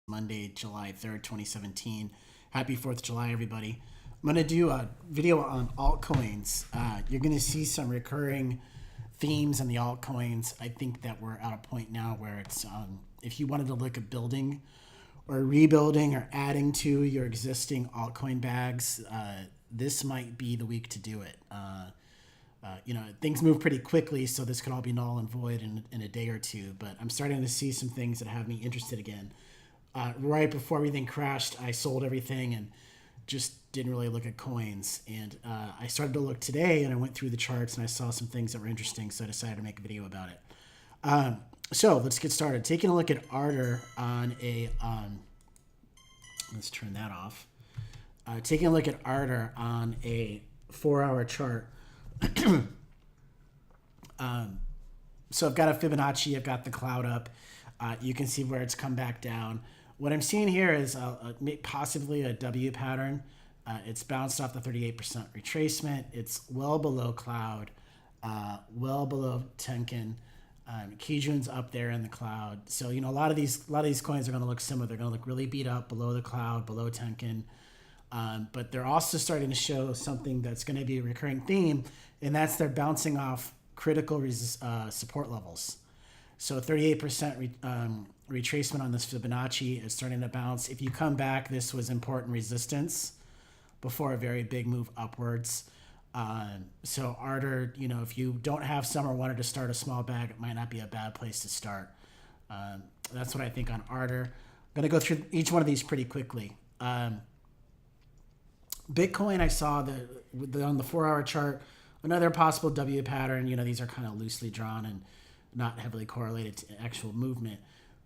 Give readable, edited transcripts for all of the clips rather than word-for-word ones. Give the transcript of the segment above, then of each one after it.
Monday, July 3rd, 2017. Happy 4th of July, everybody. I'm going to do a video on altcoins. You're going to see some recurring themes in the altcoins. I think that we're at a point now where it's if you wanted to look at building or rebuilding or adding to your existing altcoin bags, this might be the week to do it. Things move pretty quickly, so this could all be null and void in a day or two. But I'm starting to see some things that have me interested again. Right before everything crashed, I sold everything and just didn't really look at coins. And I started to look today, and I went through the charts, and I saw some things that were interesting, so I decided to make a video about it. So let's get started. Taking a look at Ardor on a... let's turn that off. Taking a look at Ardor on a 4-hour chart. So I've got a Fibonacci, I've got the cloud up. You can see where it's come back down. What I'm seeing here is possibly a W pattern. It's bounced off the 38% retracement. It's well below cloud, well below Tenkan. Kijun's up there in the cloud. So, a lot of these coins are going to look similar. They're going to look really beat up below the cloud, below Tenkan. But they're also starting to show something that's going to be a recurring theme, and that's they're bouncing off critical support levels. So 38% retracement on this Fibonacci is starting to bounce. If you come back, this was important resistance before a very big move upwards. So Ardor, if you don't have some or wanted to start a small bag, it might not be a bad place to start. That's what I think on Ardor. I'm going to go through each one of these pretty quickly. Bitcoin, I saw on the 4-hour chart, another possible W pattern. These are kind of loosely drawn and not heavily correlated to actual movement.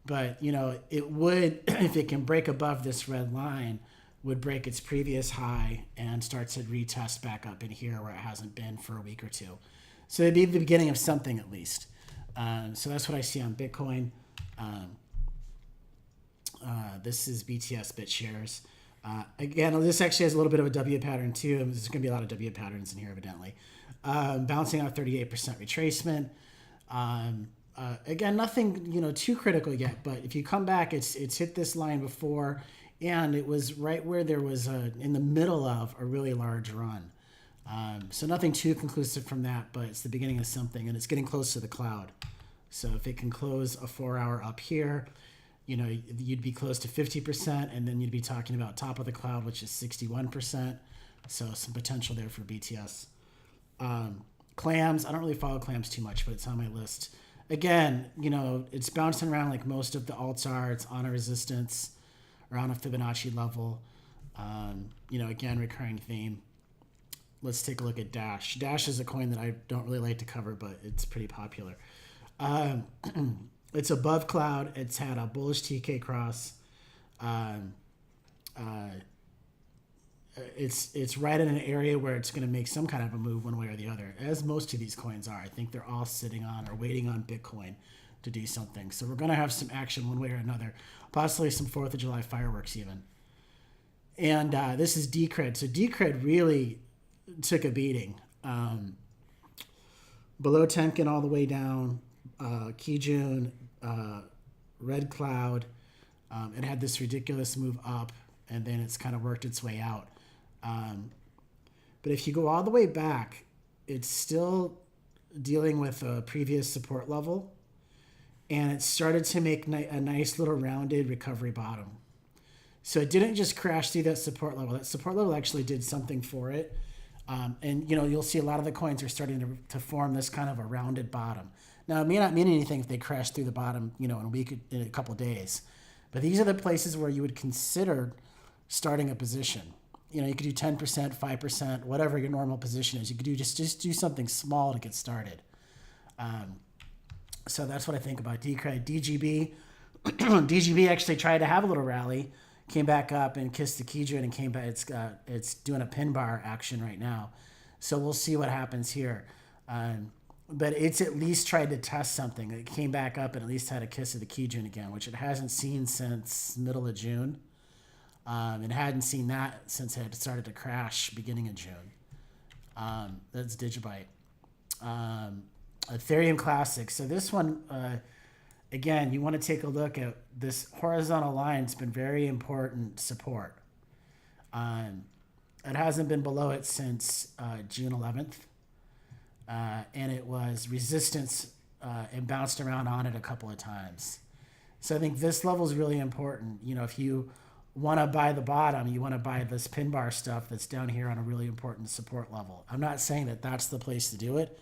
But, it would, if it can break above this red line, would break its previous high and start to retest back up in here where it hasn't been for a week or two. So it'd be the beginning of something at least. So that's what I see on Bitcoin. This is BTS BitShares. Again, this actually has a little bit of a W pattern too. There's going to be a lot of W patterns in here, evidently. Bouncing out 38% retracement. Again, nothing too critical yet, but if you come back, it's hit this line before, and it was right where there was in the middle of a really large run. So nothing too conclusive from that, but it's the beginning of something, and it's getting close to the cloud. So if it can close a 4-hour up here, you'd be close to 50%, and then you'd be talking about top of the cloud, which is 61%. So some potential there for BTS. Clams, I don't really follow Clams too much, but it's on my list. Again, it's bouncing around like most of the alts are. It's on a resistance or on a Fibonacci level. Again, recurring theme. Let's take a look at Dash. Dash is a coin that I don't really like to cover, but it's pretty popular. It's above cloud. It's had a bullish TK cross. It's right in an area where it's going to make some kind of a move one way or the other, as most of these coins are. I think they're all sitting on or waiting on Bitcoin to do something. So we're going to have some action one way or another, possibly some 4th of July fireworks even. And this is Decred. So Decred really took a beating. Below Tenkan all the way down, Kijun, Red Cloud. It had this ridiculous move up, and then it's kind of worked its way out. But if you go all the way back, it's still dealing with a previous support level, and it started to make a nice little rounded recovery bottom. So it didn't just crash through that support level. That support level actually did something for it. And you'll see a lot of the coins are starting to form this kind of a rounded bottom. Now, it may not mean anything if they crash through the bottom, in a week, in a couple of days. But these are the places where you would consider starting a position. You could do 10%, 5%, whatever your normal position is. You could do just do something small to get started. So that's what I think about Decred. DGB. DGB actually tried to have a little rally, came back up and kissed the Kijun and came back. It's doing a pin bar action right now. So we'll see what happens here. But it's at least tried to test something. It came back up and at least had a kiss of the Kijun again, which it hasn't seen since middle of June. It hadn't seen that since it had started to crash beginning of June. That's Digibyte. Ethereum Classic. So this one, again, you want to take a look at this horizontal line. It's been very important support. Um, it hasn't been below it since June 11th. And it was resistance and bounced around on it a couple of times. So I think this level is really important. You know, if you want to buy the bottom, you want to buy this pin bar stuff that's down here on a really important support level. I'm not saying that that's the place to do it,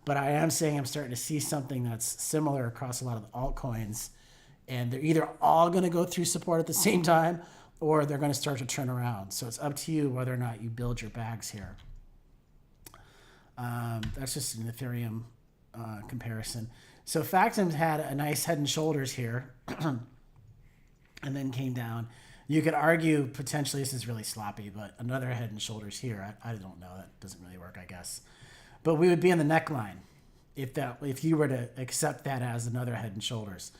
but I am saying I'm starting to see something that's similar across a lot of the altcoins, and they're either all going to go through support at the same time or they're going to start to turn around. So it's up to you whether or not you build your bags here. That's just an Ethereum comparison. So Factom had a nice head and shoulders here and then came down. You could argue potentially this is really sloppy, but another head and shoulders here. I don't know. That doesn't really work, I guess. But we would be in the neckline if you were to accept that as another head and shoulders.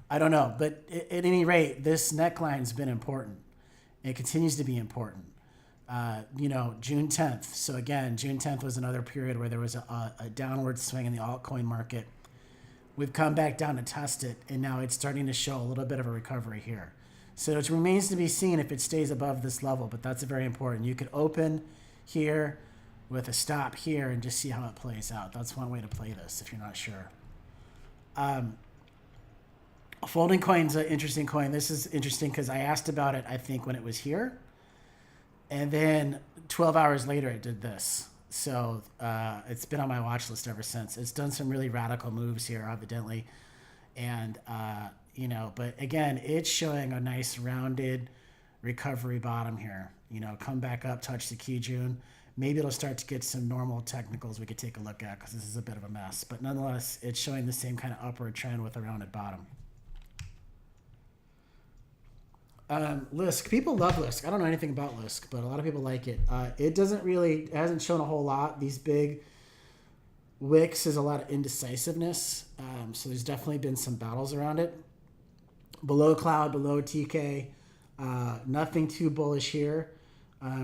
I don't know. But at any rate, this neckline has been important. It continues to be important. June 10th. So again, June 10th was another period where there was a downward swing in the altcoin market. We've come back down to test it, and now it's starting to show a little bit of a recovery here. So it remains to be seen if it stays above this level, but that's very important. You could open here with a stop here and just see how it plays out. That's one way to play this if you're not sure. Folding coin's an interesting coin. This is interesting because I asked about it, I think, when it was here. And then 12 hours later, it did this. So it's been on my watch list ever since. It's done some really radical moves here, evidently. And, but again, it's showing a nice rounded recovery bottom here. Come back up, touch the key June. Maybe it'll start to get some normal technicals we could take a look at because this is a bit of a mess. But nonetheless, it's showing the same kind of upward trend with a rounded bottom. Lisk. People love Lisk. I don't know anything about Lisk, but a lot of people like it. It hasn't shown a whole lot. These big wicks is a lot of indecisiveness. So there's definitely been some battles around it. Below cloud, below TK, nothing too bullish here.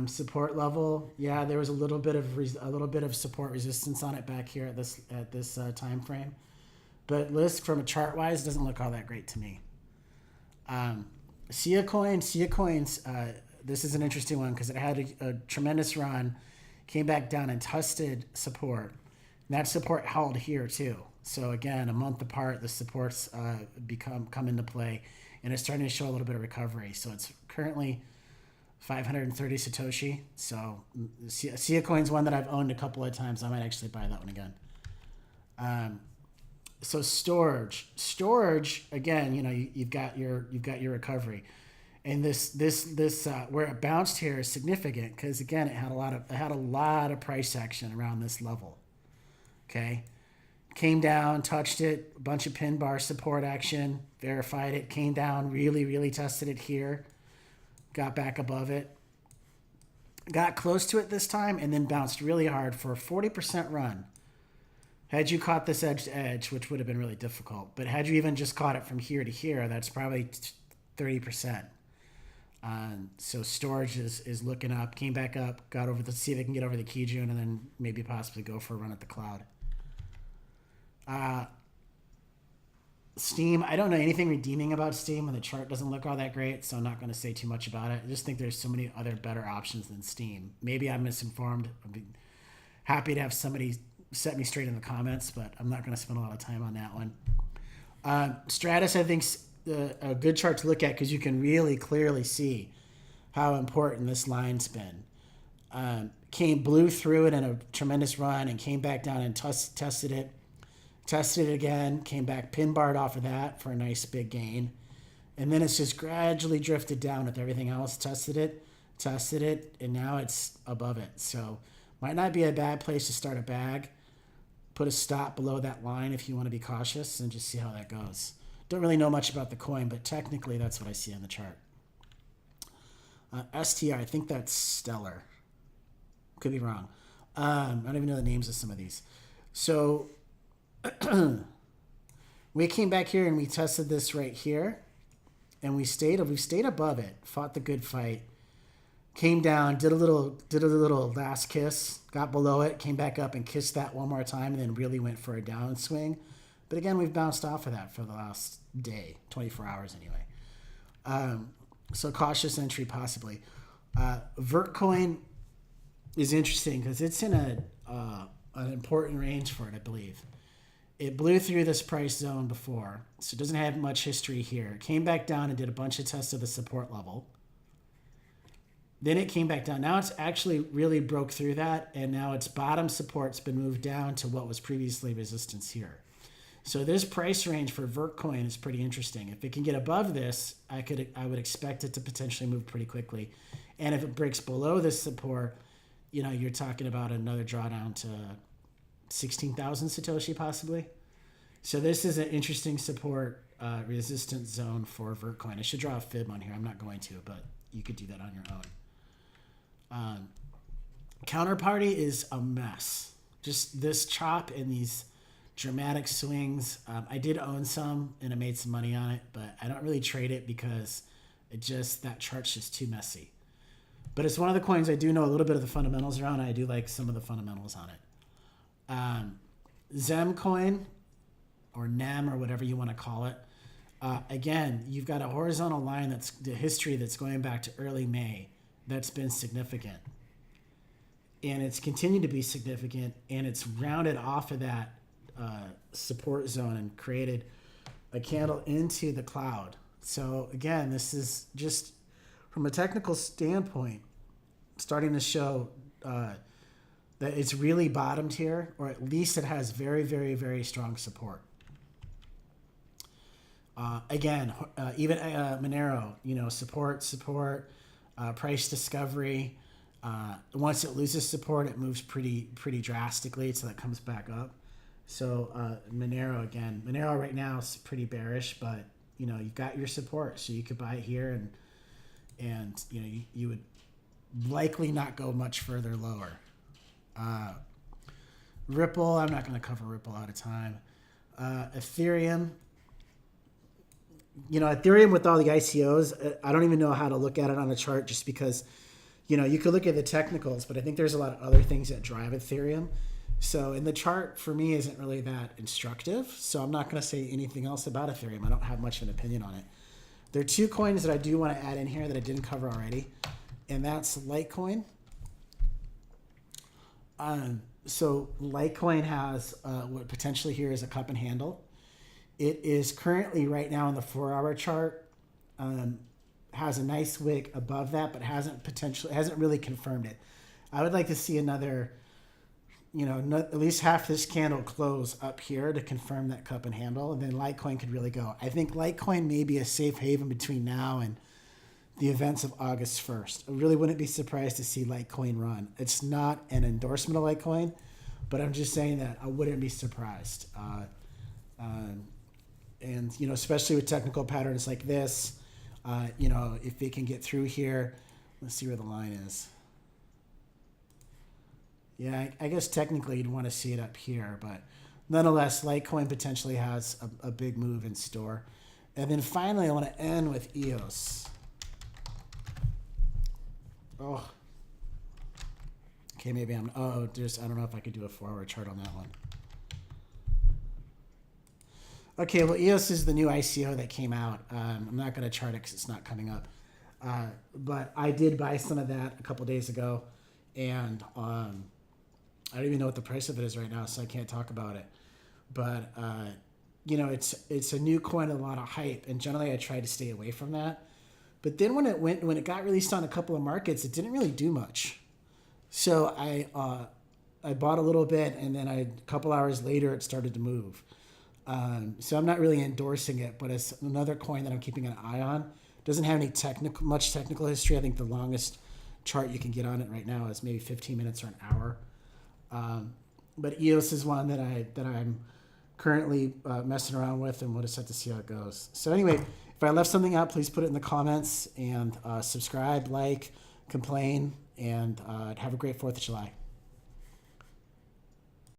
Support level, yeah, there was a little bit of support resistance on it back here at this time frame. But Lisk from a chart wise doesn't look all that great to me. Sia Coins, this is an interesting one because it had a tremendous run, came back down and tested support. And that support held here too. So again, a month apart, the supports come into play, and it's starting to show a little bit of recovery. So it's currently 530 Satoshi. So Sia Coin's one that I've owned a couple of times. I might actually buy that one again. So storage again, you've got your recovery, and this where it bounced here is significant because again it had a lot of price action around this level. Okay, came down, touched it, a bunch of pin bar support action, verified it, came down, really tested it here, got back above it, got close to it this time, and then bounced really hard for a 40% run. Had you caught this edge to edge, which would have been really difficult, but had you even just caught it from here to here, that's probably 30%. So storage is looking up, came back up, got over see if it can get over the key June, and then maybe possibly go for a run at the cloud. Steam, I don't know anything redeeming about Steam, and the chart doesn't look all that great, so I'm not going to say too much about it. I just think there's so many other better options than Steam. Maybe I'm misinformed. I'd be happy to have somebody set me straight in the comments, but I'm not going to spend a lot of time on that one. Stratus, I think, a good chart to look at because you can really clearly see how important this line's been. Blew through it in a tremendous run and came back down and tested it again, came back pin barred off of that for a nice big gain. And then it's just gradually drifted down with everything else, tested it, and now it's above it. So might not be a bad place to start a bag. Put a stop below that line if you want to be cautious and just see how that goes. Don't really know much about the coin, but technically that's what I see on the chart. STI, I think that's Stellar. Could be wrong. I don't even know the names of some of these. So we came back here and we tested this right here, and we stayed above it, fought the good fight, came down, did a little last kiss, got below it, came back up and kissed that one more time, and then really went for a downswing. But again, we've bounced off of that for the last day, 24 hours anyway. So cautious entry possibly. Vertcoin is interesting because it's in an important range for it, I believe. It blew through this price zone before, so it doesn't have much history here. It came back down and did a bunch of tests of the support level. Then it came back down. Now it's actually really broke through that, and now its bottom support's been moved down to what was previously resistance here. So this price range for Vertcoin is pretty interesting. If it can get above this, I would expect it to potentially move pretty quickly. And if it breaks below this support, you're talking about another drawdown to 16,000 Satoshi possibly. So this is an interesting support resistance zone for Vertcoin. I should draw a fib on here. I'm not going to, but you could do that on your own. Counterparty is a mess. Just this chop and these dramatic swings. I did own some and I made some money on it, but I don't really trade it because that chart's just too messy. But it's one of the coins I do know a little bit of the fundamentals around. And I do like some of the fundamentals on it. Zem coin, or NEM, or whatever you want to call it. Again, you've got a horizontal line that's the history that's going back to early May that's been significant. And it's continued to be significant, and it's rounded off of that support zone and created a candle into the cloud. So again, this is just from a technical standpoint starting to show that it's really bottomed here, or at least it has very, very, very strong support. Again, even Monero, support, price discovery. Once it loses support, it moves pretty drastically, so that comes back up. So Monero right now is pretty bearish, but you've got your support, so you could buy it here, and you would likely not go much further lower. Ripple, I'm not going to cover Ripple out of time. Ethereum, Ethereum with all the ICOs, I don't even know how to look at it on a chart, just because you could look at the technicals, but I think there's a lot of other things that drive Ethereum. So in the chart, for me, isn't really that instructive. So I'm not going to say anything else about Ethereum. I don't have much of an opinion on it. There are two coins that I do want to add in here that I didn't cover already, and that's Litecoin. So Litecoin has what potentially here is a cup and handle. It is currently right now in the 4-hour chart, has a nice wick above that, but hasn't really confirmed it. I would like to see another, at least half this candle close up here to confirm that cup and handle, and then Litecoin could really go. I think Litecoin may be a safe haven between now and the events of August 1st. I really wouldn't be surprised to see Litecoin run. It's not an endorsement of Litecoin, but I'm just saying that I wouldn't be surprised. And especially with technical patterns like this, if it can get through here, let's see where the line is. Yeah, I guess technically you'd want to see it up here, but nonetheless, Litecoin potentially has a big move in store. And then finally, I want to end with EOS. Oh. Okay, maybe I don't know if I could do a 4-hour chart on that one. Okay, well, EOS is the new ICO that came out. I'm not going to chart it because it's not coming up. But I did buy some of that a couple days ago, and I don't even know what the price of it is right now, so I can't talk about it. But it's a new coin with a lot of hype, and generally I try to stay away from that. But then when it got released on a couple of markets, it didn't really do much. So I bought a little bit, and then a couple hours later it started to move. So I'm not really endorsing it, but it's another coin that I'm keeping an eye on. It doesn't have any much technical history. I think the longest chart you can get on it right now is maybe 15 minutes or an hour. But EOS is one that I'm currently messing around with, and we'll just have to see how it goes. So anyway, if I left something out, please put it in the comments, and subscribe, like, complain, and have a great 4th of July.